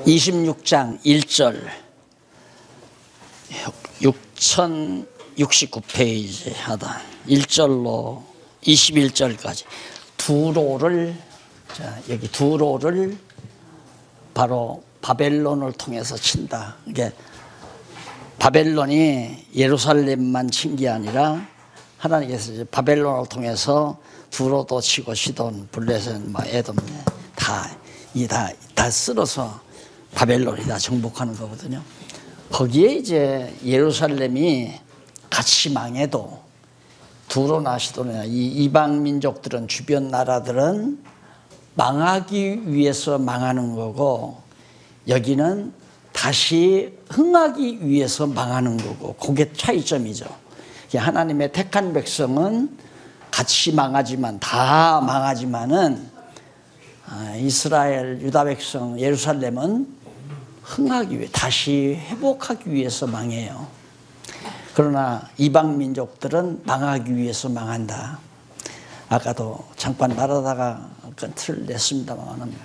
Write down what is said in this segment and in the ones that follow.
26장 1절 6069페이지 하단 1절로 21절까지 두로를, 자, 여기 두로를 바로 바벨론을 통해서 친다. 이게 바벨론이 예루살렘만 친 게 아니라 하나님께서 이제 바벨론을 통해서 두로도 치고 시돈, 블레셋, 에돔 다 쓸어서 바벨론이 다 정복하는 거거든요. 거기에 이제 예루살렘이 같이 망해도 두로나 시돈이나 이 이방 민족들은, 주변 나라들은 망하기 위해서 망하는 거고, 여기는 다시 흥하기 위해서 망하는 거고, 그게 차이점이죠. 하나님의 택한 백성은 같이 망하지만, 다 망하지만은 이스라엘 유다 백성 예루살렘은 흥하기 위해, 다시 회복하기 위해서 망해요. 그러나 이방 민족들은 망하기 위해서 망한다. 아까도 잠깐 나르다가 틀을 냈습니다만,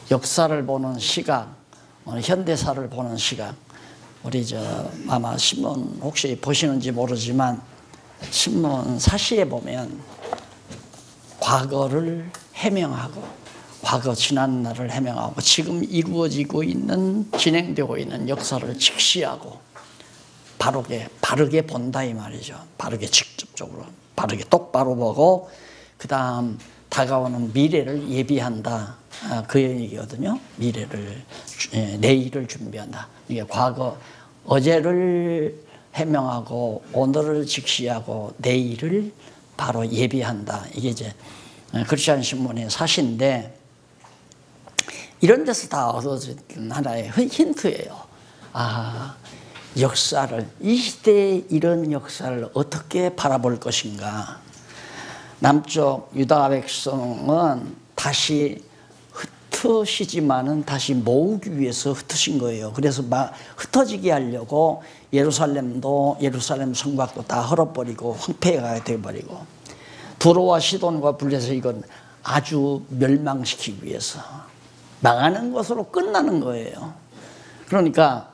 역사를 보는 시각, 현대사를 보는 시각, 우리 아마 신문 혹시 보시는지 모르지만 신문 사시에 보면 과거를 해명하고, 과거 지난 날을 해명하고, 지금 이루어지고 있는, 진행되고 있는 역사를 직시하고 바르게 본다 이 말이죠. 바르게, 직접적으로 바르게 똑바로 보고 그 다음 다가오는 미래를 예비한다, 그 얘기거든요. 미래를, 내일을 준비한다. 이게 과거, 어제를 해명하고 오늘을 직시하고 내일을 바로 예비한다. 이게 이제 크리스천 신문의 사시인데, 이런 데서 다 얻어진 하나의 힌트예요. 역사를, 이 시대의 이런 역사를 어떻게 바라볼 것인가. 남쪽 유다 백성은 다시 흩으시지만은 다시 모으기 위해서 흩으신 거예요. 그래서 흩어지게 하려고 예루살em 성곽도 다 헐어버리고 황폐가 되어버리고, 두로와 시돈과 블레셋, 이건 아주 멸망시키기 위해서 망하는 것으로 끝나는 거예요. 그러니까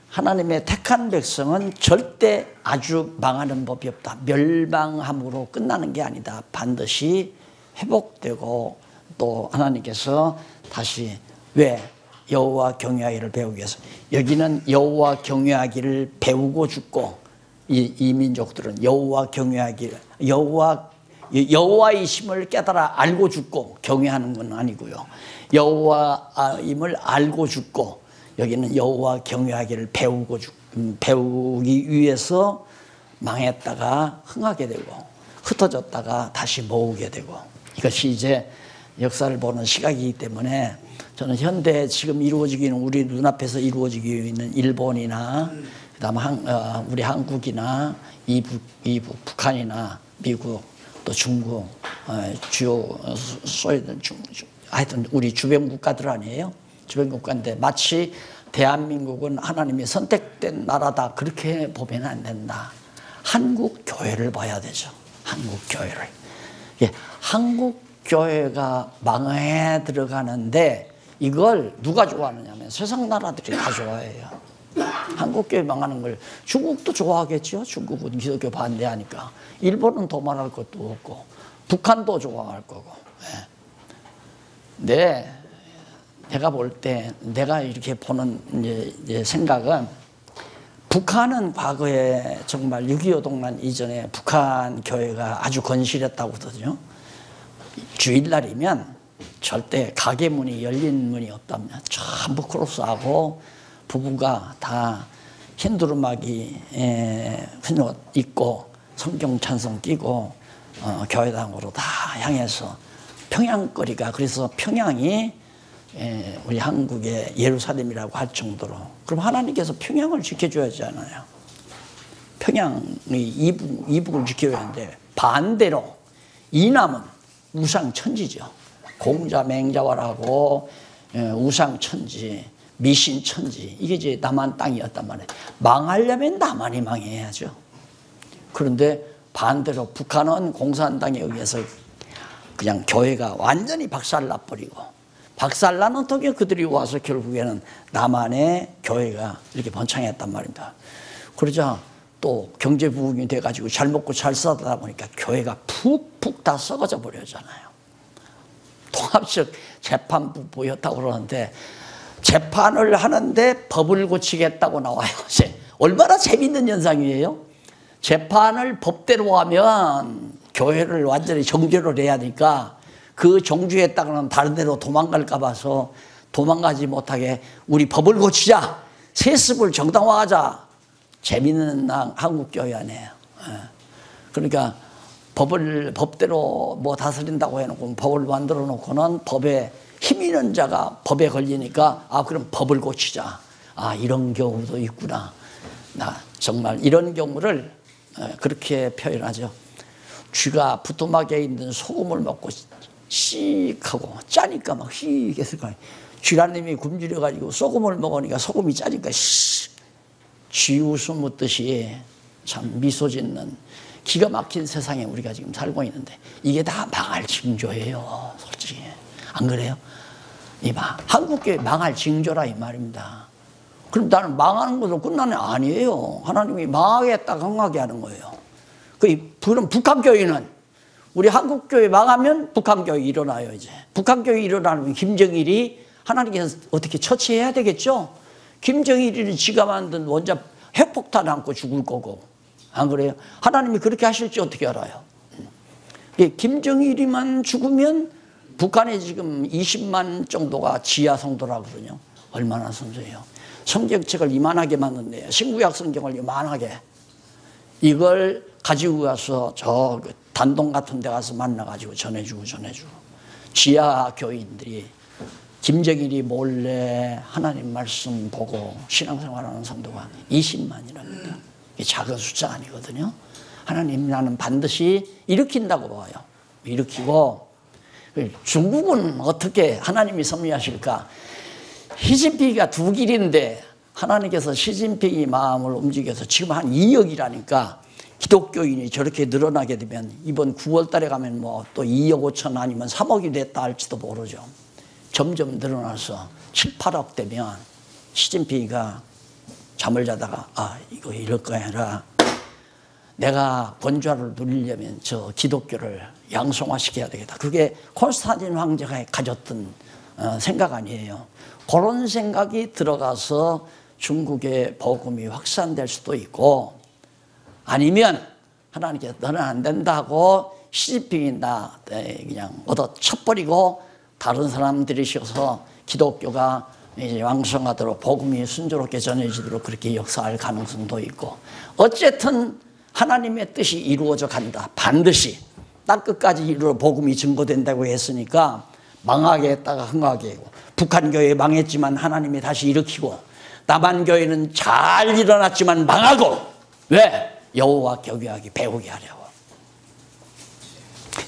하나님의 택한 백성은 절대 아주 망하는 법이 없다. 멸망함으로 끝나는 게 아니다. 반드시 회복되고, 또 하나님께서 다시, 왜? 여호와 경외하기를 배우기 위해서. 여기는 여호와 경외하기를 배우고 죽고, 이 민족들은 여호와 경외하기를, 여호와이심을 깨달아 알고 죽고, 경외하는 건 아니고요. 여호와임을 알고 죽고, 여기는 여호와 경외하기를 배우기 위해서 망했다가 흥하게 되고, 흩어졌다가 다시 모으게 되고, 이것이 이제 역사를 보는 시각이기 때문에, 저는 현대 지금 이루어지고 있는, 우리 눈앞에서 이루어지고 있는 일본이나 그다음 우리 한국이나 이북, 북한이나 미국, 또 중국, 주요 소외된 하여튼 우리 주변 국가들 아니에요? 주변 국가인데 마치 대한민국은 하나님이 선택된 나라다, 그렇게 보면 안 된다. 한국 교회를 봐야 되죠. 한국 교회를. 한국 교회가 망해 들어가는데, 이걸 누가 좋아하느냐면 세상 나라들이 다 좋아해요. 한국 교회 망하는 걸 중국도 좋아하겠죠. 중국은 기독교 반대하니까. 일본은 더 말할 것도 없고, 북한도 좋아할 거고. 네, 내가 볼 때, 내가 이렇게 보는 이제 생각은, 북한은 과거에 정말 6.25 동란 이전에 북한 교회가 아주 건실했다고 하거든요. 주일날이면 절대 가게 문이 열린 문이 없답니다. 전부 크로스하고, 부부가 다 흰두루마기 흰옷 입고 성경 찬송 끼고 교회당으로 다 향해서, 평양거리가, 그래서 평양이 우리 한국의 예루살렘이라고 할 정도로. 그럼 하나님께서 평양을 지켜줘야 하잖아요. 평양이 이북을 지켜야 하는데, 반대로 이남은 우상천지죠. 공자맹자화라고 우상천지, 미신천지, 이게 이제 남한 땅이었단 말이에요. 망하려면 남한이 망해야죠. 그런데 반대로 북한은 공산당에 의해서 그냥 교회가 완전히 박살나버리고, 박살나는 통에 그들이 와서 결국에는 남한의 교회가 이렇게 번창했단 말입니다. 그러자 또 경제 부흥이 돼가지고 잘 먹고 잘 살다 보니까 교회가 푹푹 다 썩어져 버렸잖아요. 통합적 재판부 보였다고 그러는데 재판을 하는데 법을 고치겠다고 나와요. 얼마나 재밌는 현상이에요. 재판을 법대로 하면 교회를 완전히 정죄를 해야 하니까 그 정죄했다가는 다른 데로 도망갈까 봐서 도망가지 못하게 우리 법을 고치자, 세습을 정당화하자. 재밌는 한국교회 아니에요. 그러니까 법대로 뭐 다스린다고 해놓고 법을 만들어 놓고는 법에 힘 있는 자가 법에 걸리니까 그럼 법을 고치자. 이런 경우도 있구나. 나 정말 이런 경우를 그렇게 표현하죠. 쥐가 부뚜막에 있는 소금을 먹고 씩 하고 짜니까 막 휙 해서 쥐라님이 굶주려가지고 소금을 먹으니까 소금이 짜니까 쥐 웃음 웃듯이 참 미소 짓는 기가 막힌 세상에 우리가 지금 살고 있는데 이게 다 망할 징조예요. 솔직히 안 그래요? 한국교회 망할 징조라 이 말입니다. 그럼 나는 망하는 것으로 끝나는 아니에요. 하나님이 망하겠다 강하게 하는 거예요. 그럼 북한교회는 우리 한국교회 망하면 북한교회 일어나요. 이제 북한교회 일어나면 김정일이 하나님께서 어떻게 처치해야 되겠죠. 김정일이 지가 만든 원자 핵폭탄 안고 죽을 거고 안 그래요? 하나님이 그렇게 하실지 어떻게 알아요? 김정일이만 죽으면 북한에 지금 20만 정도가 지하 성도라고 그러죠. 얼마나 선수예요. 성경책을 이만하게 만든대요. 신구약 성경을 이만하게. 이걸 가지고 가서 저 단동 같은 데 가서 만나가지고 전해주고. 지하 교인들이 김정일이 몰래 하나님 말씀 보고 신앙생활하는 성도가 20만이랍니다. 이게 작은 숫자 아니거든요. 하나님 나는 반드시 일으킨다고 봐요. 일으키고 중국은 어떻게 하나님이 섭리하실까? 시진핑이가 두 길인데 하나님께서 시진핑이 마음을 움직여서 지금 한 2억이라니까 기독교인이 저렇게 늘어나게 되면 이번 9월 달에 가면 뭐 또 2억 5천 아니면 3억이 됐다 할지도 모르죠. 점점 늘어나서 7, 8억 되면 시진핑이가 잠을 자다가 이거 이럴 거 아니라 내가 권좌를 누리려면 저 기독교를 양성화시켜야 되겠다. 그게 콘스탄틴 황제가 가졌던 생각 아니에요. 그런 생각이 들어가서 중국의 복음이 확산될 수도 있고 아니면 하나님께서 너는 안 된다고 시진핑이 나 그냥 얻어 쳐버리고 다른 사람들이셔서 기독교가 이제 왕성하도록 복음이 순조롭게 전해지도록 그렇게 역사할 가능성도 있고 어쨌든 하나님의 뜻이 이루어져 간다. 반드시 땅 끝까지 이루어 복음이 증거된다고 했으니까 망하게 했다가 흥하게 하고 북한교회 망했지만 하나님이 다시 일으키고 남한교회는 잘 일어났지만 망하고 왜? 여호와 경외하기 배우게 하려고.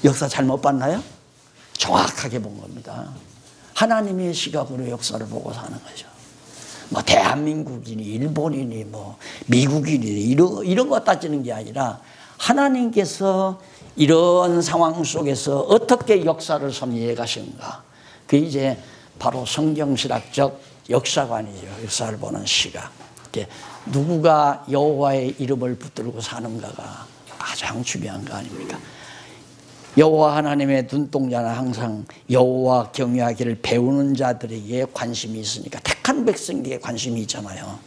역사 잘못 봤나요? 정확하게 본 겁니다. 하나님의 시각으로 역사를 보고 사는 거죠. 뭐 대한민국이니 일본이니 뭐 미국이니 이런 거 따지는 게 아니라 하나님께서 이런 상황 속에서 어떻게 역사를 섭리해 가시는가. 그게 이제 바로 성경신학적 역사관이죠. 역사를 보는 시각. 누구가 여호와의 이름을 붙들고 사는가가 가장 중요한 거 아닙니까? 여호와 하나님의 눈동자는 항상 여호와 경외하기를 배우는 자들에게 관심이 있으니까 택한 백성에게 관심이 있잖아요.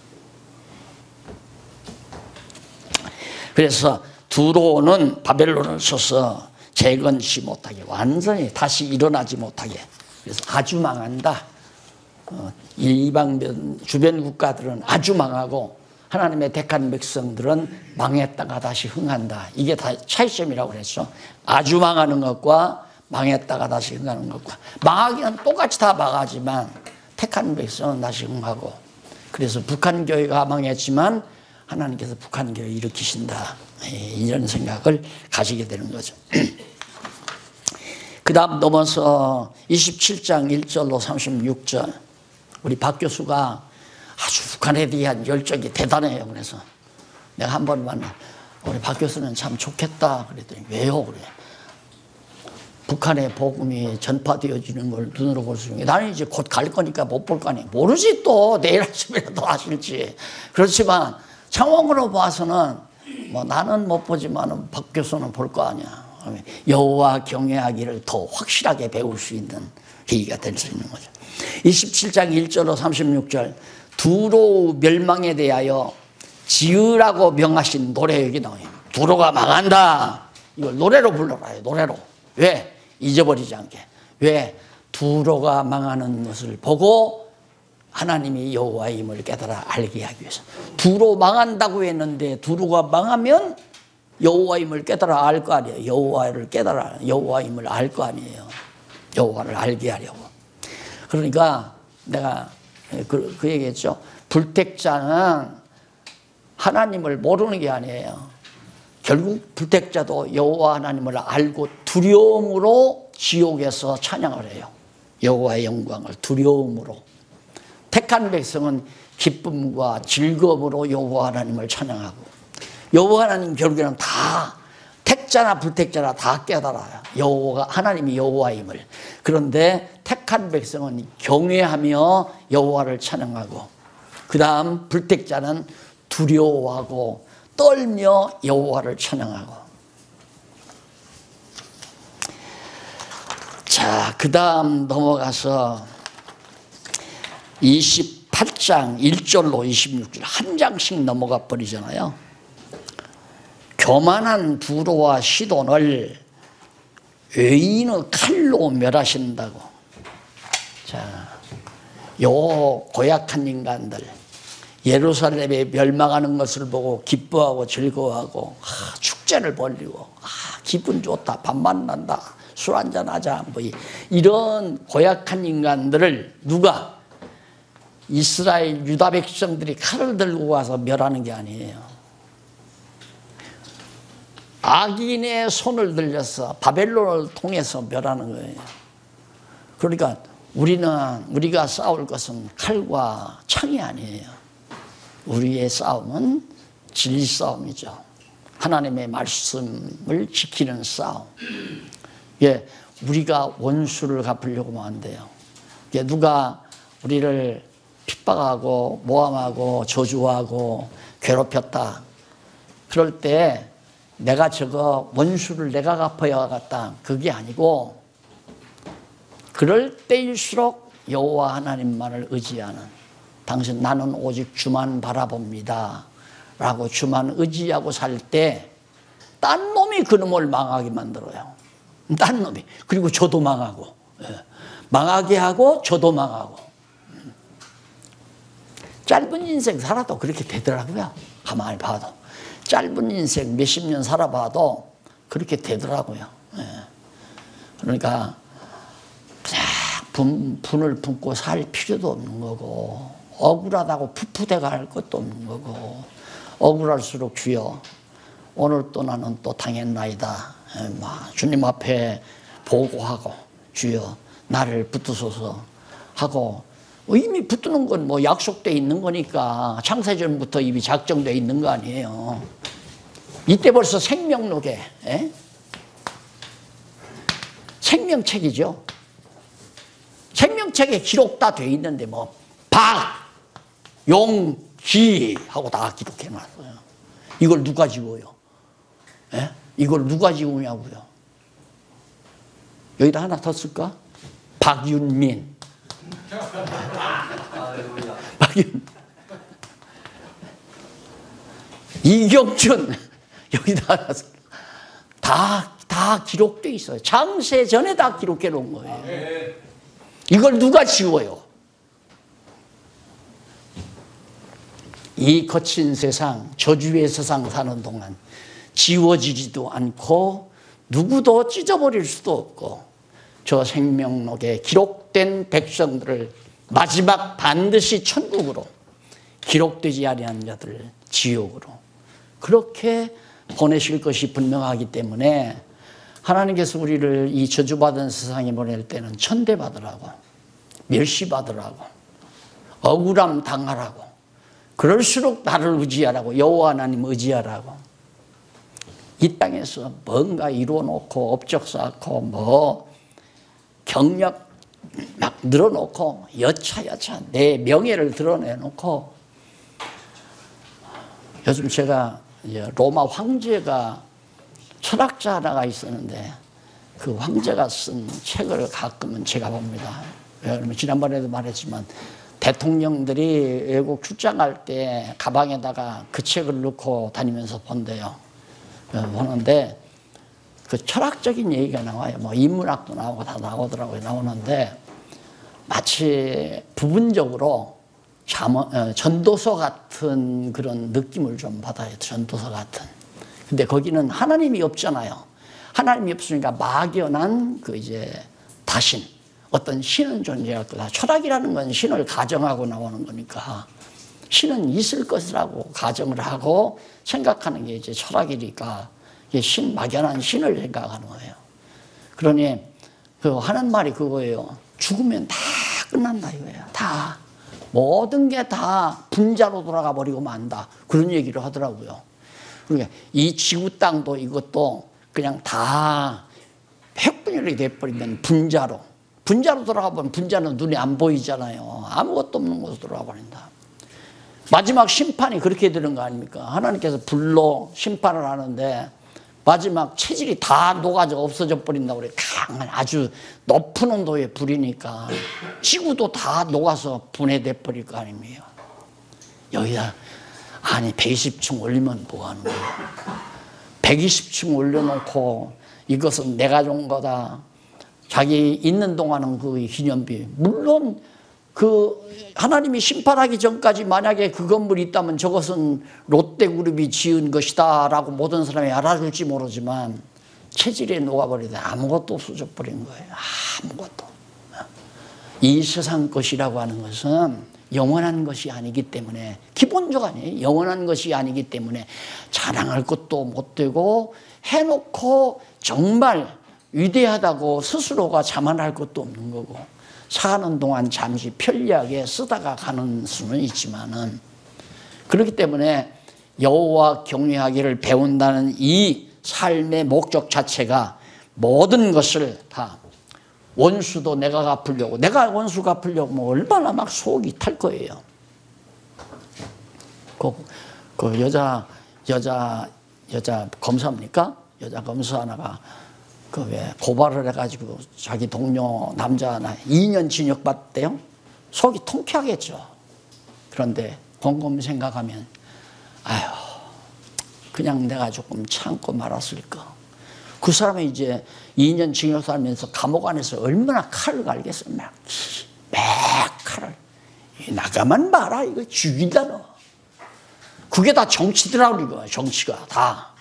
그래서 두로는 바벨론을 쳐서 재건치 못하게 완전히 다시 일어나지 못하게 그래서 아주 망한다. 이방 주변 국가들은 아주 망하고 하나님의 택한 백성들은 망했다가 다시 흥한다. 이게 다 차이점이라고 그랬죠. 아주 망하는 것과 망했다가 다시 흥하는 것과 망하기는 똑같이 다 망하지만 택한 백성은 다시 흥하고 그래서 북한교회가 망했지만 하나님께서 북한교회 일으키신다. 이런 생각을 가지게 되는 거죠. 그 다음 넘어서 27장 1절로 36절 우리 박 교수가 아주 북한에 대한 열정이 대단해요. 그래서 내가 한 번만 우리 박 교수는 참 좋겠다 그랬더니 왜요? 그래. 북한의 복음이 전파되어지는 걸 눈으로 볼 수 있는 게, 나는 이제 곧 갈 거니까 못 볼 거 아니에요. 모르지 또 내일 아침이라도 하실지. 그렇지만 상황으로 봐서는 뭐 나는 못 보지만 박 교수는 볼 거 아니야. 여호와 경외하기를 더 확실하게 배울 수 있는 계기가 될 수 있는 거죠. 27장 1절로 36절, 두로 멸망에 대하여 지으라고 명하신 노래 여기 나와요. 두로가 망한다. 이걸 노래로 불러라요. 노래로. 왜? 잊어버리지 않게. 왜? 두로가 망하는 것을 보고 하나님이 여호와임을 깨달아 알게 하기 위해서. 두로 망한다고 했는데 두로가 망하면 여호와임을 깨달아 알 거 아니에요. 여호와를 깨달아 여호와임을 알 거 아니에요. 여호와를 알게 하려고. 그러니까 내가 그 얘기했죠. 불택자는 하나님을 모르는 게 아니에요. 결국 불택자도 여호와 하나님을 알고 두려움으로 지옥에서 찬양을 해요. 여호와의 영광을 두려움으로. 택한 백성은 기쁨과 즐거움으로 여호와 하나님을 찬양하고, 여호와 하나님 결국에는 다 택자나 불택자나 다 깨달아요. 여호와가 하나님이 여호와임을. 그런데 택한 백성은 경외하며 여호와를 찬양하고, 그 다음 불택자는 두려워하고 떨며 여호와를 찬양하고. 자, 그 다음 넘어가서 28장 1절로 26절 한 장씩 넘어가 버리잖아요. 교만한 두로와 시돈을 의인의 칼로 멸하신다고. 자, 요 고약한 인간들, 예루살렘에 멸망하는 것을 보고 기뻐하고 즐거워하고, 축제를 벌리고, 기분 좋다, 밥 만난다, 술 한잔 하자, 뭐 이런 고약한 인간들을 누가, 이스라엘 유다 백성들이 칼을 들고 와서 멸하는 게 아니에요. 악인의 손을 들려서 바벨론을 통해서 멸하는 거예요. 그러니까 우리가 싸울 것은 칼과 창이 아니에요. 우리의 싸움은 진리 싸움이죠. 하나님의 말씀을 지키는 싸움. 예, 우리가 원수를 갚으려고 하면 안 돼요. 예, 누가 우리를 핍박하고 모함하고 저주하고 괴롭혔다. 그럴 때 내가 저거 원수를 내가 갚아야겠다. 그게 아니고, 그럴 때일수록 여호와 하나님만을 의지하는, 당신 나는 오직 주만 바라봅니다 라고 주만 의지하고 살 때 딴 놈이 그 놈을 망하게 만들어요. 딴 놈이. 그리고 저도 망하고, 망하게 하고 저도 망하고. 짧은 인생 살아도 그렇게 되더라고요. 가만히 봐도 짧은 인생 몇십 년 살아봐도 그렇게 되더라고요. 그러니까 분을 품고 살 필요도 없는 거고, 억울하다고 푸푸대가 할 것도 없는 거고, 억울할수록 주여 오늘 또 나는 또 당했나이다, 주님 앞에 보고하고 주여 나를 붙드소서 하고, 이미 붙드는 건 뭐 약속돼 있는 거니까 창세전부터 이미 작정돼 있는 거 아니에요. 이때 벌써 생명록에, 생명책이죠. 생명책에 기록 다 돼 있는데 뭐 박용기 하고 다 기록해놨어요. 이걸 누가 지워요? 이걸 누가 지우냐고요? 여기다 하나 더 쓸까? 박윤민. 이경준. 여기다 하나 쓸까? 다 기록돼 있어요. 창세 전에 다 기록해 놓은 거예요. 이걸 누가 지워요? 이 거친 세상, 저주의 세상 사는 동안 지워지지도 않고 누구도 찢어버릴 수도 없고, 저 생명록에 기록된 백성들을 마지막 반드시 천국으로, 기록되지 아니한 자들을 지옥으로 그렇게 보내실 것이 분명하기 때문에 하나님께서 우리를 이 저주받은 세상에 보낼 때는 천대받으라고, 멸시받으라고, 억울함 당하라고, 그럴수록 나를 의지하라고, 여호와 하나님 의지하라고. 이 땅에서 뭔가 이루어놓고 업적 쌓고 뭐 경력 막 늘어놓고 여차여차 내 명예를 드러내놓고 요즘 제가 로마 황제가 철학자 하나가 있었는데 그 황제가 쓴 책을 가끔은 제가 봅니다. 왜냐하면 지난번에도 말했지만 대통령들이 외국 출장할 때 가방에다가 그 책을 넣고 다니면서 본대요. 보는데 그 철학적인 얘기가 나와요. 뭐 인문학도 나오고 다 나오더라고요. 나오는데 마치 부분적으로 전도서 같은 그런 느낌을 좀 받아요. 전도서 같은. 근데 거기는 하나님이 없잖아요. 하나님이 없으니까 막연한 그 이제 다신, 어떤 신은 존재할 거다. 철학이라는 건 신을 가정하고 나오는 거니까 신은 있을 것이라고 가정을 하고 생각하는 게 이제 철학이니까 신, 막연한 신을 생각하는 거예요. 그러니 그 하는 말이 그거예요. 죽으면 다 끝난다 이거예요. 다. 모든 게 다 분자로 돌아가 버리고 만다. 그런 얘기를 하더라고요. 그러니까 이 지구 땅도 이것도 그냥 다 핵분열이 돼버리면 분자로 돌아가 보면 분자는 눈에 안 보이잖아요. 아무것도 없는 곳으로 돌아가 버린다. 마지막 심판이 그렇게 되는 거 아닙니까? 하나님께서 불로 심판을 하는데 마지막 체질이 다 녹아져 없어져 버린다고 그래. 강한 아주 높은 온도의 불이니까 지구도 다 녹아서 분해돼 버릴 거 아닙니까? 여기다 아니 120층 올리면 뭐 하는 거야? 120층 올려놓고 이것은 내가 준 거다. 자기 있는 동안은 그 기념비. 물론 그 하나님이 심판하기 전까지 만약에 그 건물이 있다면 저것은 롯데그룹이 지은 것이다 라고 모든 사람이 알아줄지 모르지만 체질에 녹아버리다 아무것도 없어져 버린 거예요. 아무것도. 이 세상 것이라고 하는 것은 영원한 것이 아니기 때문에, 기본적 아니에요. 영원한 것이 아니기 때문에 자랑할 것도 못 되고 해놓고 정말 위대하다고 스스로가 자만할 것도 없는 거고, 사는 동안 잠시 편리하게 쓰다가 가는 수는 있지만은, 그렇기 때문에 여호와 경외하기를 배운다는 이 삶의 목적 자체가 모든 것을 다, 원수도 내가 갚으려고, 내가 원수 갚으려고 뭐 얼마나 막 속이 탈 거예요. 그 여자 검사입니까? 여자 검사 하나가 그 왜 고발을 해가지고 자기 동료 남자 하나 2년 징역 받대요. 속이 통쾌하겠죠. 그런데 곰곰 생각하면 아유 그냥 내가 조금 참고 말았을 거. 그 사람이 이제 2년 징역 살면서 감옥 안에서 얼마나 칼을 갈겠어요. 막 칼을. 나가만 봐라 이거 죽인다 너. 그게 다 정치더라고 이거. 정치가 다.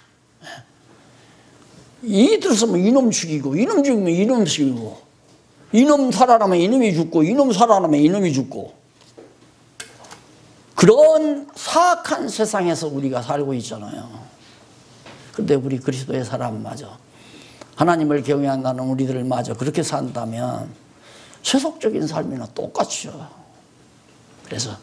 이들 쓰면 이놈 죽이고, 이놈 죽이면 이놈 죽이고, 이놈 살아나면 이놈이 죽고, 이놈 살아나면 이놈이 죽고, 그런 사악한 세상에서 우리가 살고 있잖아요. 그런데 우리 그리스도의 사람마저, 하나님을 경외한다는 우리들마저 그렇게 산다면 세속적인 삶이나 똑같죠. 그래서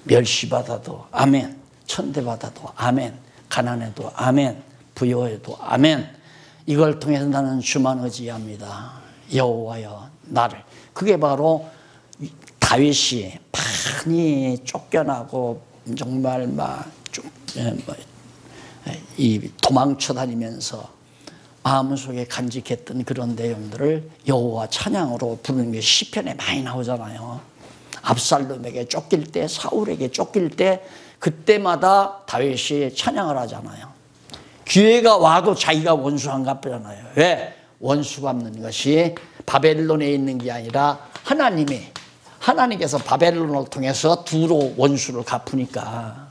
멸시받아도 아멘, 천대받아도 아멘, 가난해도 아멘, 부여해도 아멘. 이걸 통해서 나는 주만 의지합니다. 여호와여 나를. 그게 바로 다윗이 많이 쫓겨나고 정말 이 도망쳐 다니면서 마음속에 간직했던 그런 내용들을 여호와 찬양으로 부르는 게 시편에 많이 나오잖아요. 압살롬에게 쫓길 때, 사울에게 쫓길 때 그때마다 다윗이 찬양을 하잖아요. 기회가 와도 자기가 원수 안 갚잖아요. 왜? 원수 갚는 것이 바벨론에 있는 게 아니라 하나님께서 바벨론을 통해서 두로 원수를 갚으니까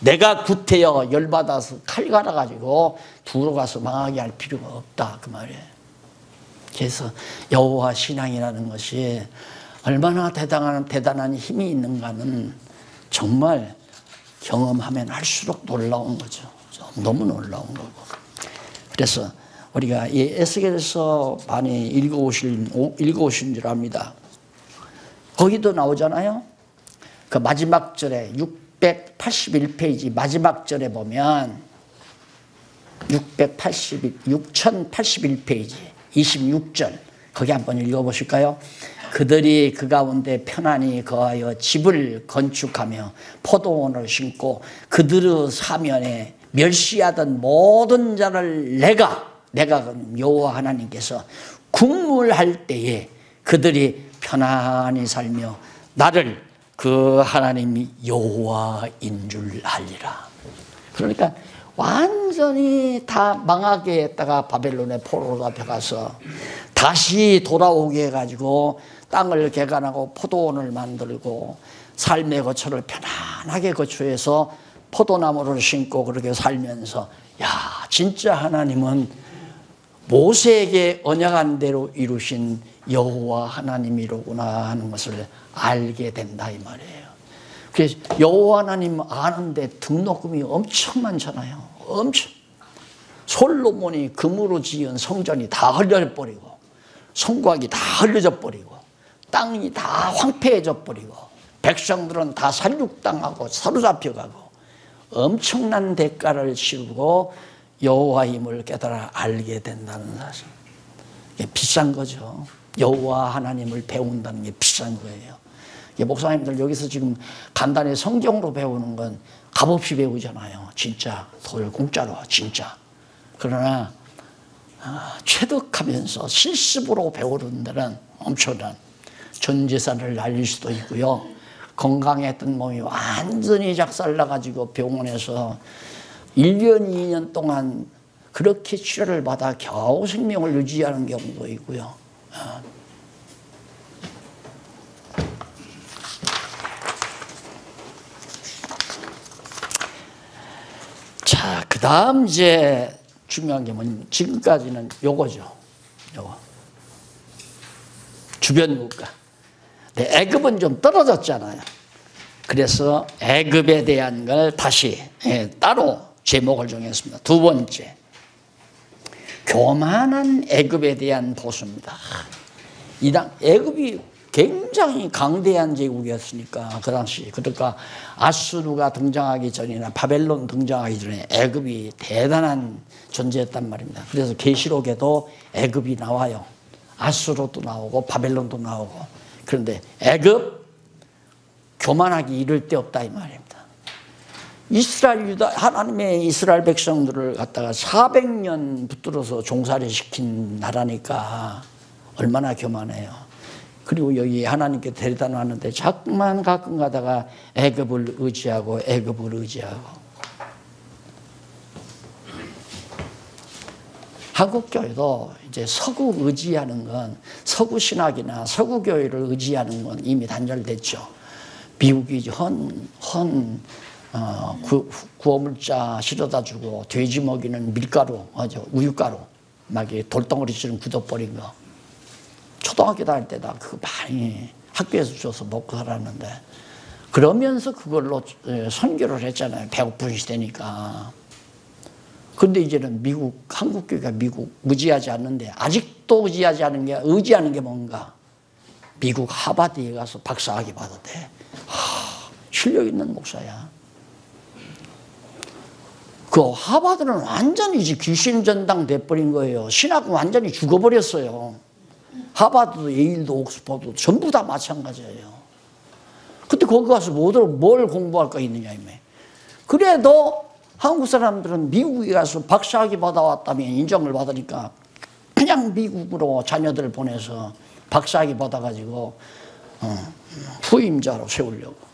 내가 구태여 열받아서 칼 갈아가지고 두로 가서 망하게 할 필요가 없다 그 말이에요. 그래서 여호와 신앙이라는 것이 얼마나 대단한 힘이 있는가는 정말 경험하면 할수록 놀라운 거죠. 너무 놀라운 거고. 그래서 우리가 이 에스겔서 많이 읽어오신 줄 압니다. 거기도 나오잖아요. 그 마지막 절에 681페이지 마지막 절에 보면 6081페이지 26절 거기 한번 읽어보실까요? 그들이 그 가운데 편안히 거하여 집을 건축하며 포도원을 심고 그들의 사면에 멸시하던 모든 자를 내가 여호와 하나님께서 국물할 때에 그들이 편안히 살며 나를 그 하나님이 여호와인 줄 알리라. 그러니까 완전히 다 망하게 했다가 바벨론의 포로로 잡혀가서 다시 돌아오게 해가지고 땅을 개간하고 포도원을 만들고 삶의 거처를 편안하게 거처해서 포도나무를 심고 그렇게 살면서 야, 진짜 하나님은 모세에게 언약한 대로 이루신 여호와 하나님이로구나 하는 것을 알게 된다 이 말이에요. 그래서 여호와 하나님 아는데 등록금이 엄청 많잖아요. 엄청. 솔로몬이 금으로 지은 성전이 다 흘려버리고 성곽이 다 흘려져 버리고 땅이 다 황폐해져 버리고 백성들은 다 살육당하고 사로잡혀가고 엄청난 대가를 치르고 여호와의 힘을 깨달아 알게 된다는 사실. 이게 비싼 거죠. 여호와 하나님을 배운다는 게 비싼 거예요. 목사님들 여기서 지금 간단히 성경으로 배우는 건 값없이 배우잖아요. 진짜 돈을 공짜로 진짜. 그러나 체득하면서 실습으로 배우는 데는 엄청난 전 재산을 날릴 수도 있고요. 건강했던 몸이 완전히 작살나가지고 병원에서 1년, 2년 동안 그렇게 치료를 받아 겨우 생명을 유지하는 경우도 있고요. 자, 그 다음 이제 중요한 게 뭐냐면 지금까지는 요거죠. 요거. 주변 국가. 근데 애굽은 좀 떨어졌잖아요. 그래서 애굽에 대한 걸 다시 따로 제목을 정했습니다. 두 번째, 교만한 애굽에 대한 보수입니다. 애굽이 굉장히 강대한 제국이었으니까 그 당시 그러니까 아수르가 등장하기 전이나 바벨론 등장하기 전에 애굽이 대단한 존재였단 말입니다. 그래서 계시록에도 애굽이 나와요. 아수르도 나오고 바벨론도 나오고. 그런데 애굽 교만하기 이를 데 없다 이 말입니다. 하나님의 이스라엘 백성들을 갖다가 400년 붙들어서 종살이 시킨 나라니까 얼마나 교만해요. 그리고 여기 하나님께 데려다 놨는데 자꾸만 가끔 가다가 애굽을 의지하고 한국 교회도 이제 서구 의지하는 건 서구 신학이나 서구 교회를 의지하는 건 이미 단절됐죠. 미국이 구호물자 실어다 주고 돼지 먹이는 밀가루, 우유가루 막 돌덩어리처럼 굳어버린 거. 초등학교 다닐 때다 그거 많이 학교에서 줘서 먹고 살았는데 그러면서 그걸로 선교를 했잖아요. 배고픈 시대니까. 근데 이제는 한국 교회가 미국 의지하지 않는데 아직도 의지하는 게 뭔가? 미국 하버드에 가서 박사학위 받았대. 실력 있는 목사야. 그 하버드는 완전히 귀신 전당 돼버린 거예요. 신학은 완전히 죽어버렸어요. 하버드도 예일도 옥스퍼드도 전부 다 마찬가지예요. 근데 거기 가서 뭘 공부할 거 있느냐 이메. 그래도 한국 사람들은 미국에 가서 박사학위 받아왔다면 인정을 받으니까 그냥 미국으로 자녀들을 보내서 박사학위 받아가지고 후임자로 세우려고.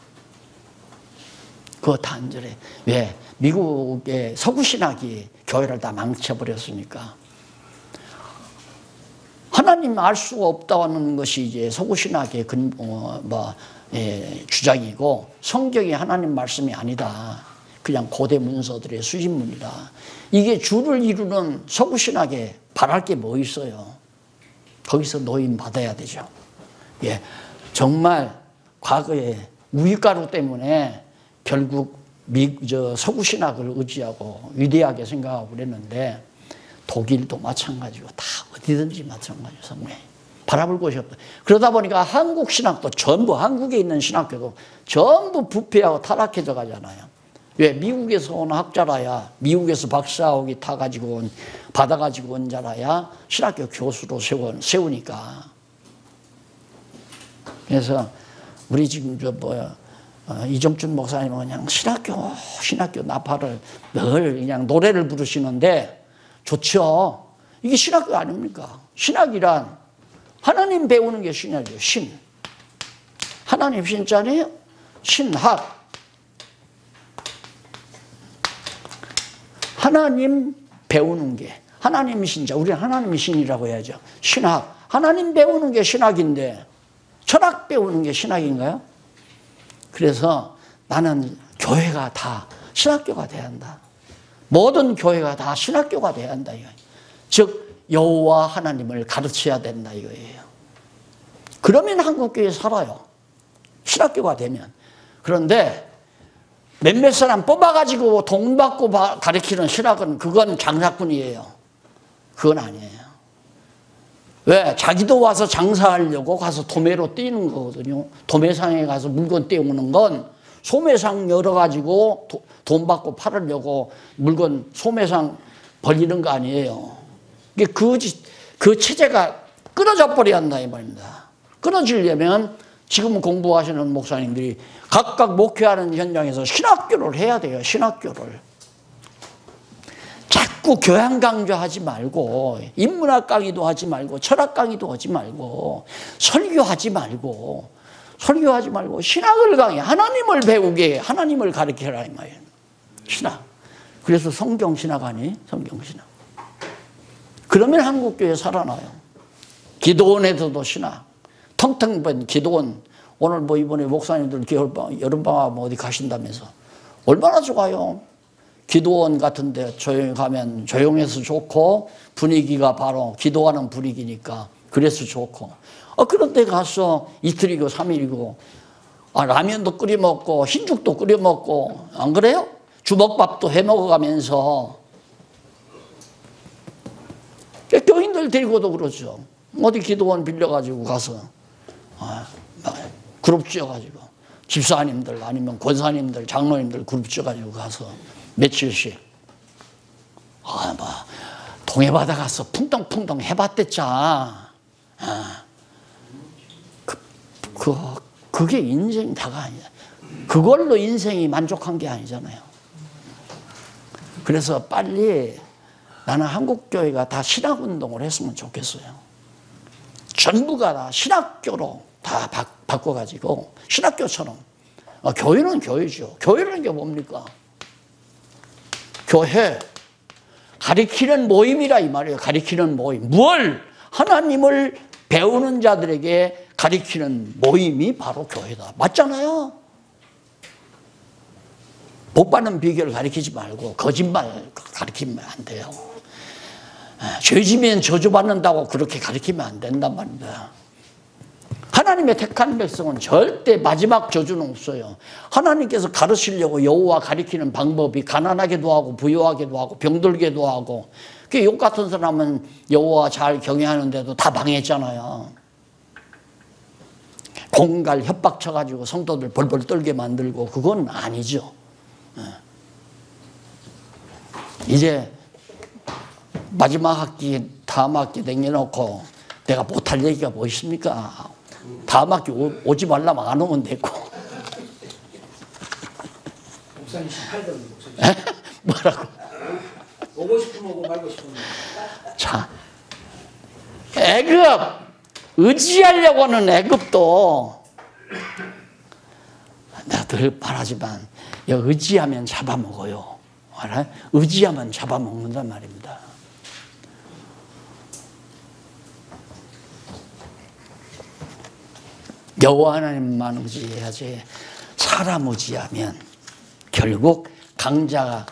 그거 단절해. 왜? 미국의 서구신학이 교회를 다 망쳐버렸으니까. 하나님 알 수가 없다는 것이 이제 서구신학의 주장이고 성경이 하나님 말씀이 아니다. 그냥 고대 문서들의 수집문이다. 이게 주를 이루는 서구신학에 바랄 게 뭐 있어요? 거기서 노임 받아야 되죠. 예, 정말 과거에 우유가루 때문에 결국 서구신학을 의지하고 위대하게 생각하고 그랬는데 독일도 마찬가지고 다 어디든지 마찬가지고 성에 바라볼 곳이 없다. 그러다 보니까 한국 신학도 전부 한국에 있는 신학교도 전부 부패하고 타락해져 가잖아요. 왜? 미국에서 온 학자라야, 미국에서 박사학위 타가지고 받아가지고 온 자라야 신학교 교수로 세우니까. 그래서 우리 지금 이정준 목사님은 그냥 신학교 나팔을 늘 그냥 노래를 부르시는데 좋죠. 이게 신학교 아닙니까? 신학이란 하나님 배우는 게 신학이에요. 하나님 신자네요. 신학. 하나님 배우는 게, 하나님 신자, 우리는 하나님 신이라고 해야죠. 신학. 하나님 배우는 게 신학인데 철학 배우는 게 신학인가요? 그래서 나는 교회가 다 신학교가 돼야 한다. 모든 교회가 다 신학교가 돼야 한다. 즉 여호와 하나님을 가르쳐야 된다 이거예요. 그러면 한국교회 살아요. 신학교가 되면. 그런데 몇몇 사람 뽑아가지고 돈 받고 가르치는 신학은 그건 장사꾼이에요. 그건 아니에요. 왜? 자기도 와서 장사하려고 가서 도매로 떼는 거거든요. 도매상에 가서 물건 떼오는 건 소매상 열어가지고 돈 받고 팔으려고 물건 소매상 벌리는 거 아니에요. 그 체제가 끊어져 버려야 한다 이 말입니다. 끊어지려면 지금 공부하시는 목사님들이 각각 목회하는 현장에서 신학교를 해야 돼요. 신학교를. 자꾸 교양 강조하지 말고 인문학 강의도 하지 말고 철학 강의도 하지 말고 설교하지 말고 신학을 강의, 하나님을 배우게, 하나님을 가르쳐라 이 말이에요. 신학. 그래서 성경신학 아니? 성경신학. 그러면 한국교회 살아나요. 기도원에서도 신학. 텅텅 빈 기도원. 오늘 이번에 목사님들 여름방학 어디 가신다면서. 얼마나 좋아요. 기도원 같은 데 조용히 가면 조용해서 좋고 분위기가 바로 기도하는 분위기니까 그래서 좋고. 그런 데 가서 이틀이고 3일이고 라면도 끓여 먹고 흰죽도 끓여 먹고 안 그래요? 주먹밥도 해 먹어가면서 교인들 데리고도 그러죠. 어디 기도원 빌려가지고 가서 그룹 지어가지고 집사님들 아니면 권사님들 장로님들 그룹 지어가지고 가서 며칠씩 동해바다 가서 풍덩풍덩 해봤댔자. 그게 인생 다가 아니야. 그걸로 인생이 만족한 게 아니잖아요. 그래서 빨리 나는 한국교회가 다 신학운동을 했으면 좋겠어요. 전부가 다 신학교로 다 바꿔가지고 신학교처럼. 교회는 교회죠. 교회라는 게 뭡니까? 교회. 가리키는 모임이라 이 말이에요. 가리키는 모임. 뭘? 하나님을 배우는 자들에게 가리키는 모임이 바로 교회다. 맞잖아요. 복 받는 비결을 가리키지 말고 거짓말 가리키면 안 돼요. 죄지면 저주받는다고 그렇게 가리키면 안 된단 말입니다. 하나님의 택한 백성은 절대 마지막 저주는 없어요. 하나님께서 가르치려고 여호와 가리키는 방법이 가난하게도 하고 부유하게도 하고 병들게도 하고. 욕 같은 사람은 여호와 잘 경외하는데도 다 망했잖아요. 공갈 협박 쳐가지고 성도들 벌벌 떨게 만들고 그건 아니죠. 이제 마지막 학기 다음 학기 남겨놓고 내가 못할 얘기가 뭐 있습니까? 다음 학기 오지 말라면 안 오면 되고. 목사님 18번 목사님. 뭐라고? 오고 싶으면 오고 말고 싶으면. 자, 애굽 의지하려고 하는 애굽도 내가 늘 말하지만 의지하면 잡아먹어요. 알아요? 의지하면 잡아먹는단 말입니다. 여호와 하나님만 의지해야지. 사람 의지하면 결국 강자가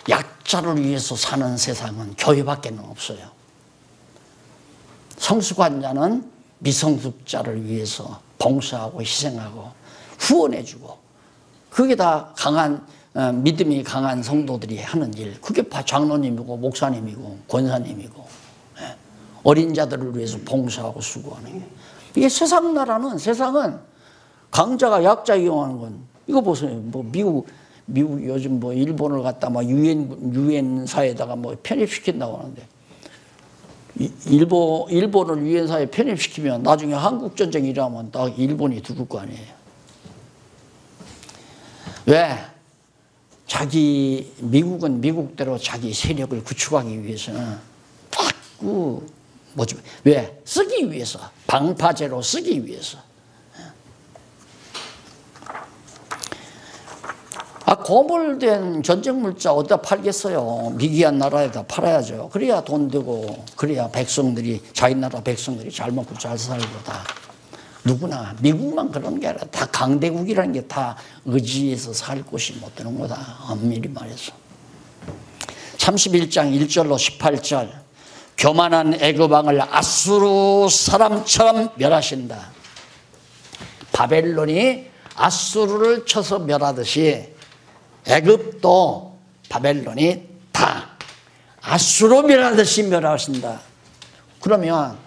약자를 위해서 사는 세상은 교회밖에 없어요. 성숙한 자는 미성숙자를 위해서 봉사하고 희생하고 후원해주고, 그게 다 강한 믿음이 강한 성도들이 하는 일. 그게 장로님이고 목사님이고 권사님이고 어린 자들을 위해서 봉사하고 수고하는 게. 이게 세상은 강자가 약자 이용하는 건, 이거 보세요. 미국 미국이 요즘 뭐 일본을 갖다 막 유엔사에다가 뭐 편입시킨다고 하는데, 일본을 유엔사에 편입시키면 나중에 한국전쟁이 일어나면 딱 일본이 죽을 거 아니에요. 왜? 미국은 미국대로 자기 세력을 구축하기 위해서는 자꾸 왜? 쓰기 위해서. 방파제로 쓰기 위해서. 고물된 전쟁 물자 어디다 팔겠어요? 미개한 나라에다 팔아야죠. 그래야 돈 되고, 그래야 백성들이, 자기 나라 백성들이 잘 먹고 잘 살고 다. 누구나, 미국만 그런 게 아니라 다 강대국이라는 게 다 의지해서 살 곳이 못 되는 거다. 엄밀히 말해서. 31장 1절로 18절. 교만한 애굽 왕을 아수르 사람처럼 멸하신다. 바벨론이 아수르를 쳐서 멸하듯이 애굽도 바벨론이 다 아수르 멸하듯이 멸하신다. 그러면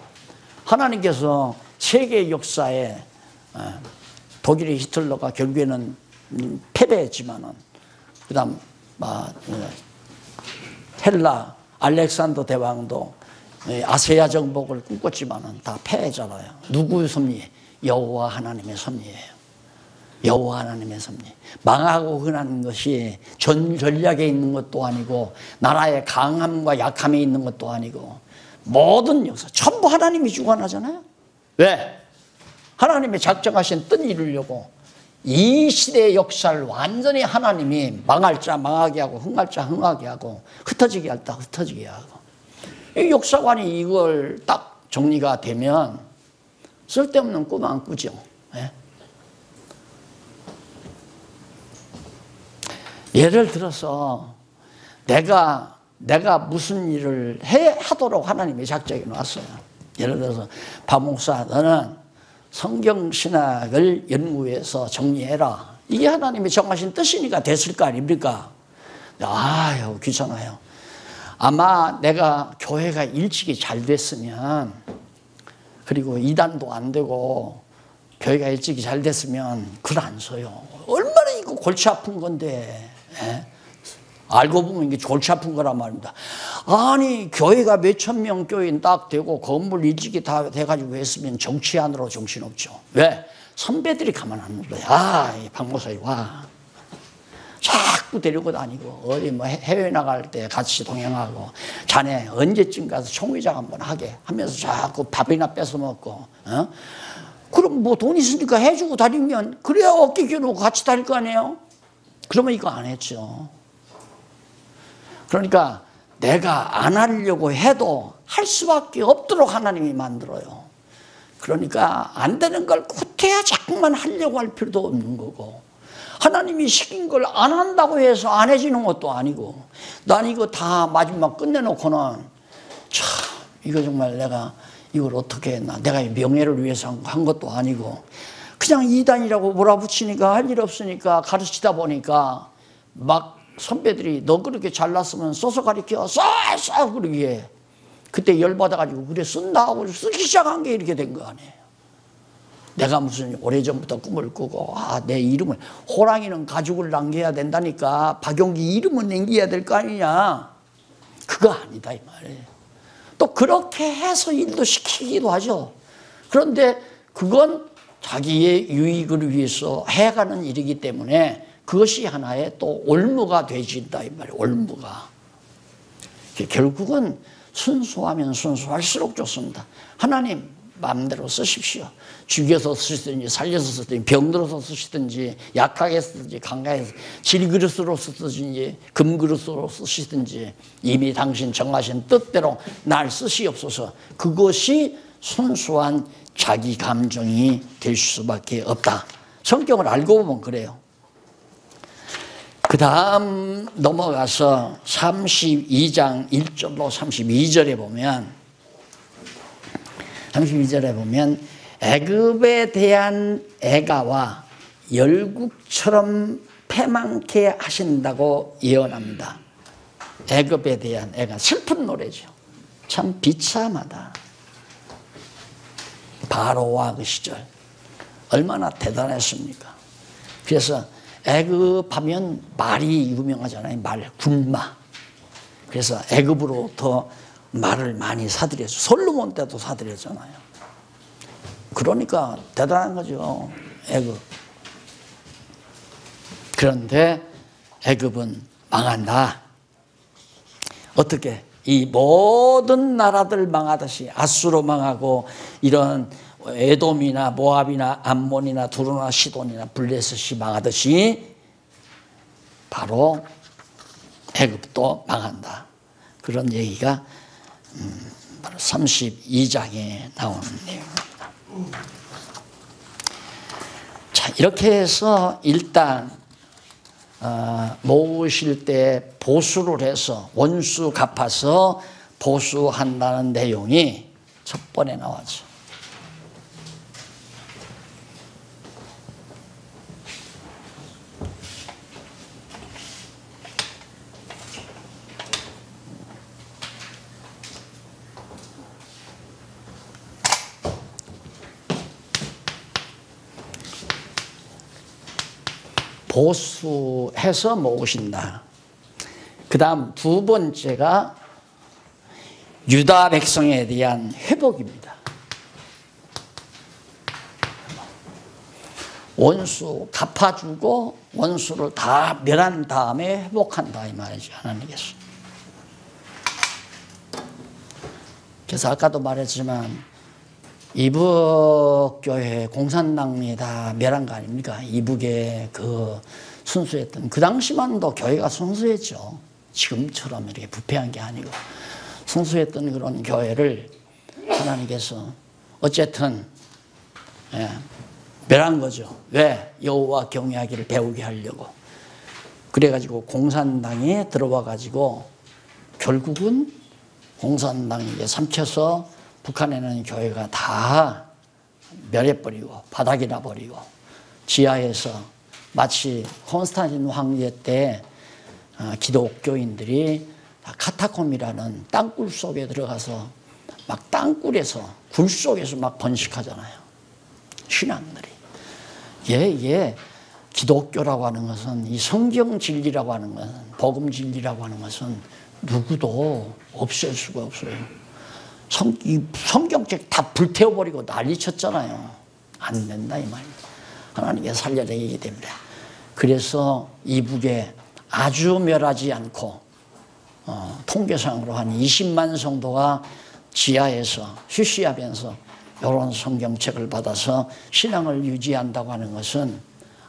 하나님께서 세계 역사에 독일의 히틀러가 결국에는 패배했지만은, 그 다음 헬라 알렉산더 대왕도 아세아 정복을 꿈꿨지만은 다 패했잖아요. 누구의 섭리? 여호와 하나님의 섭리예요. 여호와 하나님의 섭리. 망하고 흔한 것이 전략에 있는 것도 아니고, 나라의 강함과 약함에 있는 것도 아니고, 모든 역사 전부 하나님이 주관하잖아요. 왜? 하나님의 작정하신 뜻 이루려고 이 시대의 역사를 완전히 하나님이 망할 자 망하게 하고, 흥할 자 흥하게 하고, 흩어지게 할 자 흩어지게 하고, 이 역사관이 이걸 딱 정리가 되면 쓸데없는 꿈 안 꾸죠. 예? 예를 들어서 내가 무슨 일을 하도록 하나님이 작정해 놨어요. 예를 들어서 박 목사, 너는 성경신학을 연구해서 정리해라. 이게 하나님이 정하신 뜻이니까 됐을 거 아닙니까? 아유, 귀찮아요. 아마 내가 교회가 일찍이 잘 됐으면, 그리고 이단도 안 되고 교회가 일찍이 잘 됐으면 글 안 써요. 얼마나 이거 골치 아픈 건데. 예? 알고 보면 이게 골치 아픈 거란 말입니다. 아니, 교회가 몇천 명 교인 딱 되고 건물 일찍이 다 돼가지고 했으면 정치 안으로 정신없죠. 왜? 선배들이 가만 안 둔 거야. 아, 박 목사님 와. 자꾸 데리고 다니고, 어디 뭐 해외 나갈 때 같이 동행하고, 자네 언제쯤 가서 총회장 한번 하게 하면서 자꾸 밥이나 뺏어 먹고, 그럼 뭐 돈 있으니까 해주고 다니면, 그래야 어깨 겨누고 같이 다닐 거 아니에요? 그러면 이거 안 했죠. 그러니까 내가 안 하려고 해도 할 수밖에 없도록 하나님이 만들어요. 그러니까 안 되는 걸 구태야 자꾸만 하려고 할 필요도 없는 거고, 하나님이 시킨 걸 안 한다고 해서 안 해지는 것도 아니고, 난 이거 다 마지막 끝내놓고는 참 이거 정말 내가 이걸 어떻게 했나, 내가 명예를 위해서 한 것도 아니고, 그냥 이단이라고 몰아붙이니까 할 일 없으니까 가르치다 보니까 막 선배들이 너 그렇게 잘났으면 써서 가르쳐, 써 그러기에 그때 열받아가지고 그래 쓴다 하고 쓰기 시작한 게 이렇게 된 거 아니에요. 내가 무슨 오래전부터 꿈을 꾸고, 내 이름을, 호랑이는 가죽을 남겨야 된다니까 박용기 이름은 남겨야 될 거 아니냐. 그거 아니다 이 말이에요. 또 그렇게 해서 일도 시키기도 하죠. 그런데 그건 자기의 유익을 위해서 해가는 일이기 때문에 그것이 하나의 또 올무가 되진다 이 말이에요. 올무가. 결국은 순수하면 순수할수록 좋습니다. 하나님 마음대로 쓰십시오. 죽여서 쓰시든지 살려서 쓰든지 병들어서 쓰시든지 약하게 쓰든지 강하게 질그릇으로 쓰든지 금그릇으로 쓰시든지 이미 당신 정하신 뜻대로 날 쓰시옵소서. 그것이 순수한 자기 감정이 될 수밖에 없다. 성경을 알고 보면 그래요. 그 다음 넘어가서 32장 1절로 32절에 보면, 32절에 보면 애굽에 대한 애가와 열국처럼 패망케 하신다고 예언합니다. 애굽에 대한 애가 슬픈 노래죠. 참 비참하다. 바로와 그 시절 얼마나 대단했습니까? 그래서 애굽하면 말이 유명하잖아요. 말, 군마. 그래서 애굽으로부터 말을 많이 사들였어요. 솔로몬 때도 사들였잖아요. 그러니까 대단한 거죠, 애굽. 그런데 애굽은 망한다. 어떻게? 이 모든 나라들 망하듯이 아수로 망하고 이런 에돔이나 모압이나 암몬이나 두로나 시돈이나 블레셋이 망하듯이 바로 애굽도 망한다. 그런 얘기가 바로 32장에 나오는 내용입니다. 자, 이렇게 해서 일단 모으실 때 보수를 해서 원수 갚아서 보수한다는 내용이 첫 번에 나왔죠. 보수해서 모으신다. 그 다음 두 번째가 유다 백성에 대한 회복입니다. 원수 갚아주고 원수를 다 멸한 다음에 회복한다 이 말이죠, 하나님께서. 그래서 아까도 말했지만 이북교회 공산당이 다 멸한 거 아닙니까? 이북에 그 순수했던, 그 당시만도 교회가 순수했죠. 지금처럼 이렇게 부패한 게 아니고 순수했던 그런 교회를 하나님께서 어쨌든 멸한 거죠. 왜? 여호와 경외하기를 배우게 하려고. 그래가지고 공산당이 들어와가지고 결국은 공산당이 이제 삼켜서 북한에는 교회가 다 멸해버리고 바닥이 나버리고 지하에서 마치 콘스탄틴 황제 때 기독교인들이 카타콤이라는 땅굴 속에 들어가서 막 땅굴에서 굴 속에서 막 번식하잖아요. 신앙들이. 기독교라고 하는 것은, 이 성경 진리라고 하는 것은, 복음 진리라고 하는 것은 누구도 없앨 수가 없어요. 성경책 다 불태워버리고 난리 쳤잖아요. 안 된다 이 말이에요. 하나님께 살려내기 때문에. 그래서 이북에 아주 멸하지 않고 통계상으로 한 20만 성도가 지하에서 휴시하면서 이런 성경책을 받아서 신앙을 유지한다고 하는 것은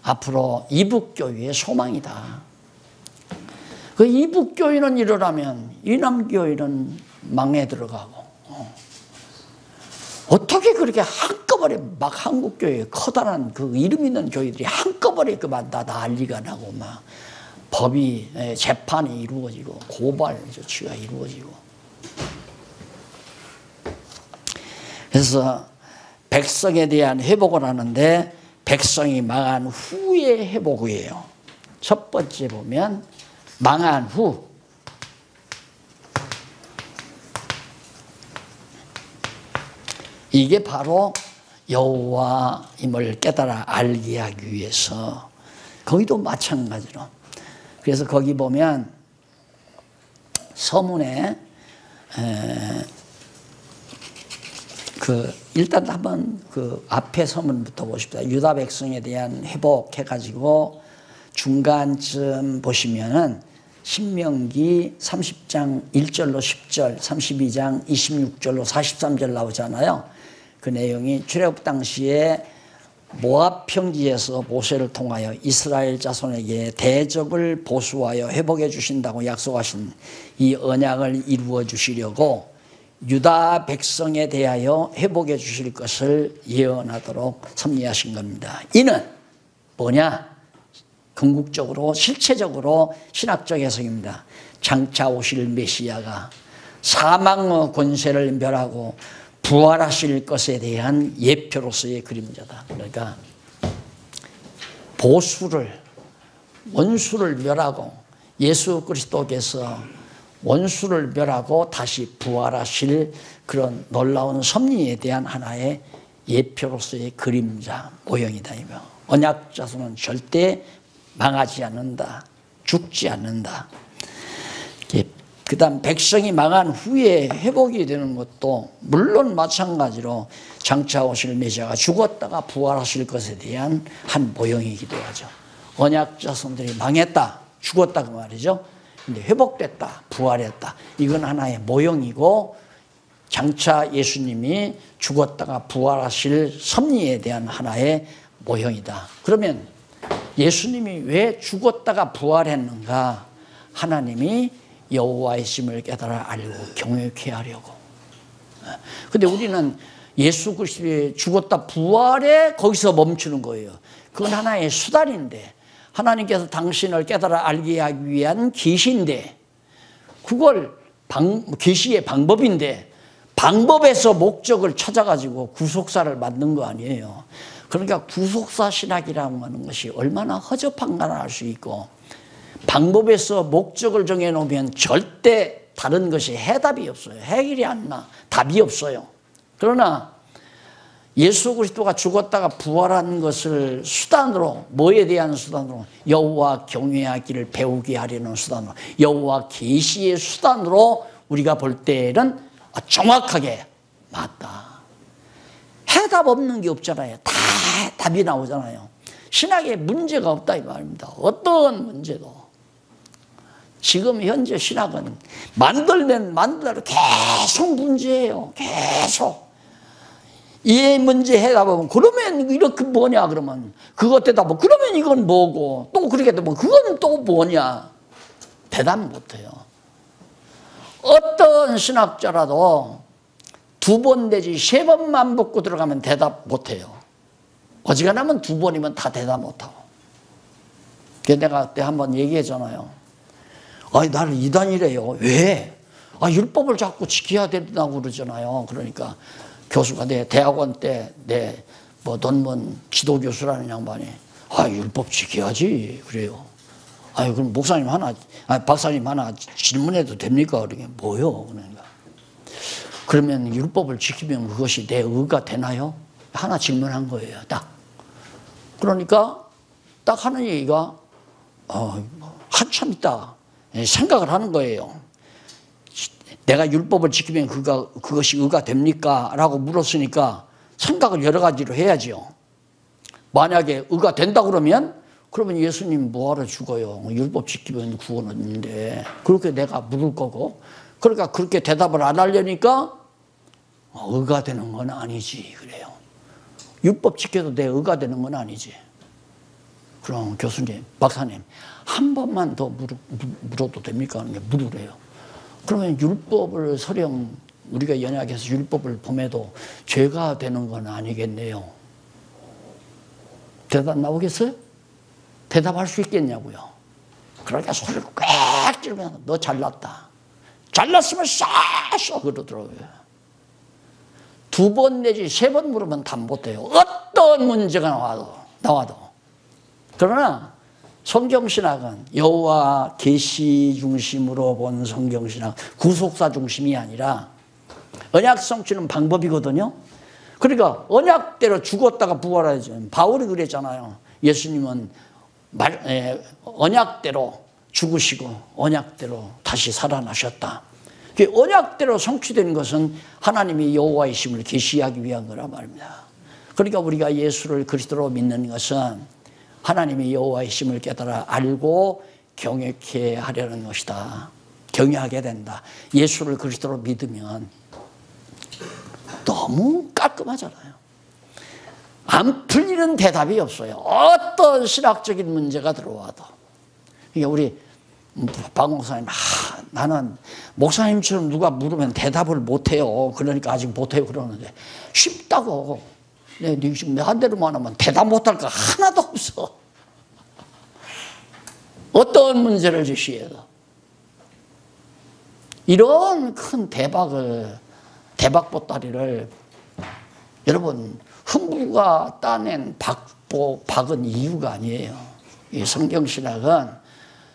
앞으로 이북교회의 소망이다. 그 이북교회는 일어나면 이남교회는 망해 들어가고, 어떻게 그렇게 한꺼번에 막 한국교회 커다란 그 이름 있는 교회들이 한꺼번에 그만 다 난리가 나고 막 법이, 재판이 이루어지고 고발 조치가 이루어지고. 그래서 백성에 대한 회복을 하는데 백성이 망한 후의 회복이에요. 첫 번째 보면 망한 후, 이게 바로 여호와임을 깨달아 알게 하기 위해서, 거기도 마찬가지로. 그래서 거기 보면 서문에 일단 한번 그 앞에 서문부터 보십시다. 유다 백성에 대한 회복해가지고 중간쯤 보시면은 신명기 30장 1절로 10절, 32장 26절로 43절 나오잖아요. 그 내용이 출애굽 당시에 모압 평지에서 모세를 통하여 이스라엘 자손에게 대적을 보수하여 회복해 주신다고 약속하신 이 언약을 이루어 주시려고 유다 백성에 대하여 회복해 주실 것을 예언하도록 섭리하신 겁니다. 이는 뭐냐? 궁극적으로 실체적으로 신학적 해석입니다. 장차 오실 메시아가 사망의 권세를 멸하고 부활하실 것에 대한 예표로서의 그림자다. 그러니까 보수를, 원수를 멸하고 예수 그리스도께서 원수를 멸하고 다시 부활하실 그런 놀라운 섭리에 대한 하나의 예표로서의 그림자 모형이다. 언약 자손은 절대 망하지 않는다. 죽지 않는다. 그 다음 백성이 망한 후에 회복이 되는 것도 물론 마찬가지로 장차 오실 메시아가 죽었다가 부활하실 것에 대한 한 모형이기도 하죠. 언약 자손들이 망했다, 죽었다 그 말이죠. 근데 회복됐다, 부활했다. 이건 하나의 모형이고 장차 예수님이 죽었다가 부활하실 섭리에 대한 하나의 모형이다. 그러면 예수님이 왜 죽었다가 부활했는가? 하나님이 여호와의 심을 깨달아 알고 경외케 하려고. 근데 우리는 예수 그리스도의 죽었다 부활에 거기서 멈추는 거예요. 그건 하나의 수단인데, 하나님께서 당신을 깨달아 알게 하기 위한 계시인데, 그걸 계시의 방법인데, 방법에서 목적을 찾아가지고 구속사를 만든 거 아니에요. 그러니까 구속사 신학이라고 하는 것이 얼마나 허접한가를 알 수 있고, 방법에서 목적을 정해놓으면 절대 다른 것이 해답이 없어요. 해결이 안 나. 답이 없어요. 그러나 예수 그리스도가 죽었다가 부활한 것을 수단으로, 뭐에 대한 수단으로? 여호와 경외하기를 배우게 하려는 수단으로, 여호와 계시의 수단으로 우리가 볼 때는 정확하게 맞다. 해답 없는 게 없잖아요. 다 답이 나오잖아요. 신학에 문제가 없다 이 말입니다. 어떤 문제도. 지금 현재 신학은 만들면 만들대로 계속 문제예요. 계속. 이 문제 해답하면 그러면 이렇게 뭐냐 그러면 그것 대답하면 그러면 이건 뭐고 또 그렇게 되면 그건 또 뭐냐. 대답 못해요. 어떤 신학자라도 2번 내지 3번만 붙고 들어가면 대답 못해요. 어지간하면 2번이면 다 대답 못하고. 그래서 내가 그때 한번 얘기했잖아요. 아니 나는 이단이래요. 왜? 율법을 자꾸 지켜야 된다고 그러잖아요. 그러니까 교수가 내 대학원 때 내 뭐 논문 지도 교수라는 양반이 율법 지켜야지 그래요. 그럼 목사님 하나, 박사님 하나 질문해도 됩니까? 그러게 뭐요? 그러니까 그러면 율법을 지키면 그것이 내 의가 되나요? 하나 질문한 거예요. 딱. 그러니까 딱 하는 얘기가 한참 있다 생각을 하는 거예요. 내가 율법을 지키면 그것이 의가 됩니까? 라고 물었으니까 생각을 여러 가지로 해야죠. 만약에 의가 된다 그러면 예수님 뭐하러 죽어요? 율법 지키면 구원은 있는데. 그렇게 내가 물을 거고. 그러니까 그렇게 대답을 안 하려니까 의가 되는 건 아니지 그래요. 율법 지켜도 내 의가 되는 건 아니지. 그럼 교수님, 박사님 한 번만 더 물어도 됩니까? 물으래요. 그러면 율법을 설령 우리가 연약해서 율법을 범해도 죄가 되는 건 아니겠네요. 대답 나오겠어요? 대답할 수 있겠냐고요. 그러니까 소리를 꽉 찌르면서 너 잘났다. 잘났으면 쏴 그러더라고요. 2번 내지 3번 물으면 답 못해요. 어떤 문제가 나와도. 그러나 성경신학은 여호와 계시 중심으로 본 성경신학, 구속사 중심이 아니라 언약 성취는 방법이거든요. 그러니까 언약대로 죽었다가 부활하죠. 바울이 그랬잖아요. 예수님은 언약대로 죽으시고 언약대로 다시 살아나셨다. 언약대로 성취된 것은 하나님이 여호와의 심을 계시하기 위한 거란 말입니다. 그러니까 우리가 예수를 그리스도로 믿는 것은 하나님이 여호와의 심을 깨달아 알고 경외케 하려는 것이다. 경외하게 된다. 예수를 그리스도로 믿으면 너무 깔끔하잖아요. 안 풀리는 대답이 없어요. 어떤 신학적인 문제가 들어와도. 그러니까 우리 박 목사님, 나는 목사님처럼 누가 물으면 대답을 못해요. 그러니까 아직 못해요. 그러는데 쉽다고. 네 지금 한 대로만 하면 대답 못할 거 하나도 없어. 어떤 문제를 제시해도. 이런 큰 대박보따리를 여러분 흥부가 따낸 박은 이유가 아니에요. 이 성경신학은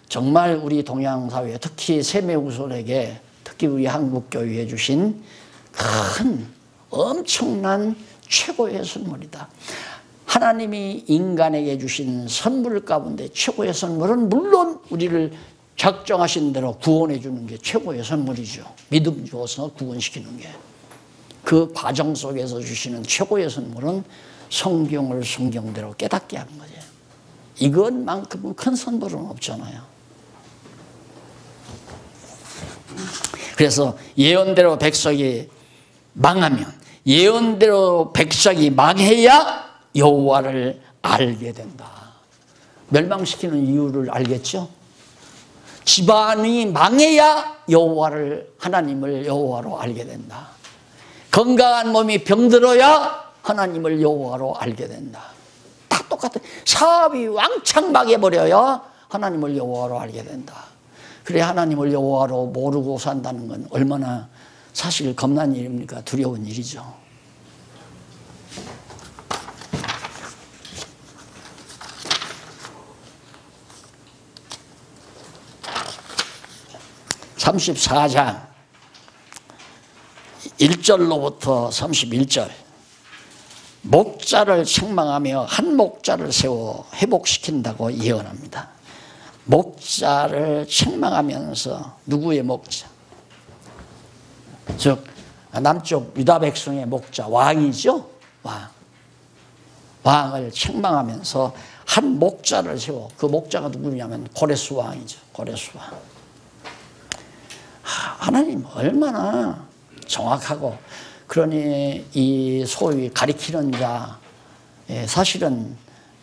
정말 우리 동양사회, 특히 세매우솔에게, 특히 우리 한국교회에 주신 큰 엄청난 최고의 선물이다. 하나님이 인간에게 주신 선물 가운데 최고의 선물은 물론 우리를 작정하신 대로 구원해 주는 게 최고의 선물이죠. 믿음 주어서 구원시키는 게. 그 과정 속에서 주시는 최고의 선물은 성경을 성경대로 깨닫게 하는 거죠. 이것만큼은 큰 선물은 없잖아요. 그래서 예언대로 백성이 망하면, 예언대로 백성이 망해야 여호와를 알게 된다. 멸망시키는 이유를 알겠죠? 집안이 망해야 여호와를, 하나님을 여호와로 알게 된다. 건강한 몸이 병들어야 하나님을 여호와로 알게 된다. 다 똑같아. 사업이 왕창 망해버려야 하나님을 여호와로 알게 된다. 그래 하나님을 여호와로 모르고 산다는 건 얼마나 사실 겁난 일입니까? 두려운 일이죠. (34장) 1절로부터 31절. 목자를 책망하며 한 목자를 세워 회복시킨다고 예언합니다. 목자를 책망하면서, 누구의 목자? 즉 남쪽 유다 백성의 목자, 왕이죠. 왕을 책망하면서 한 목자를 세워. 그 목자가 누구냐면 고레스 왕이죠. 고레스 왕. 하나님 얼마나 정확하고, 그러니 이 소위 가리키는 자, 사실은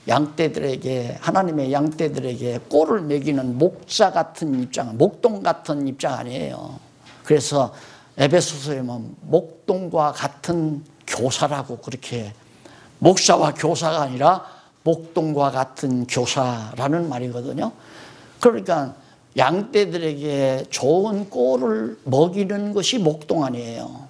양떼들에게, 하나님의 양떼들에게 꼴을 먹이는 목자 같은 입장, 목동 같은 입장 아니에요. 그래서 에베소서에 보면 목동과 같은 교사라고, 그렇게 목사와 교사가 아니라 목동과 같은 교사라는 말이거든요. 그러니까 양떼들에게 좋은 꼴을 먹이는 것이 목동 아니에요.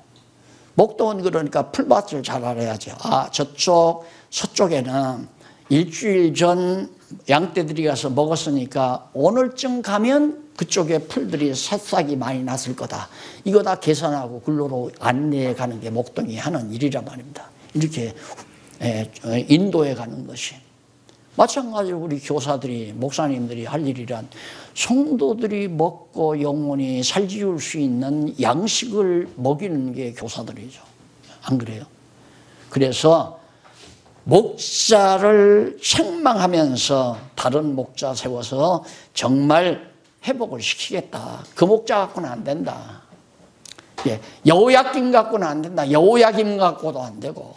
목동은 그러니까 풀밭을 잘 알아야죠. 저쪽 서쪽에는 일주일 전 양떼들이 가서 먹었으니까 오늘쯤 가면 그쪽에 풀들이 새싹이 많이 났을 거다. 이거 다 계산하고 근로로 안내해 가는 게 목동이 하는 일이란 말입니다. 이렇게 인도해 가는 것이. 마찬가지로 우리 교사들이, 목사님들이 할 일이란 성도들이 먹고 영원히 살지울 수 있는 양식을 먹이는 게 교사들이죠. 안 그래요? 그래서 목자를 책망하면서 다른 목자 세워서 정말 회복을 시키겠다. 그 목자 갖고는 안 된다. 여호야김 갖고는 안 된다. 여호야김 갖고도 안 되고.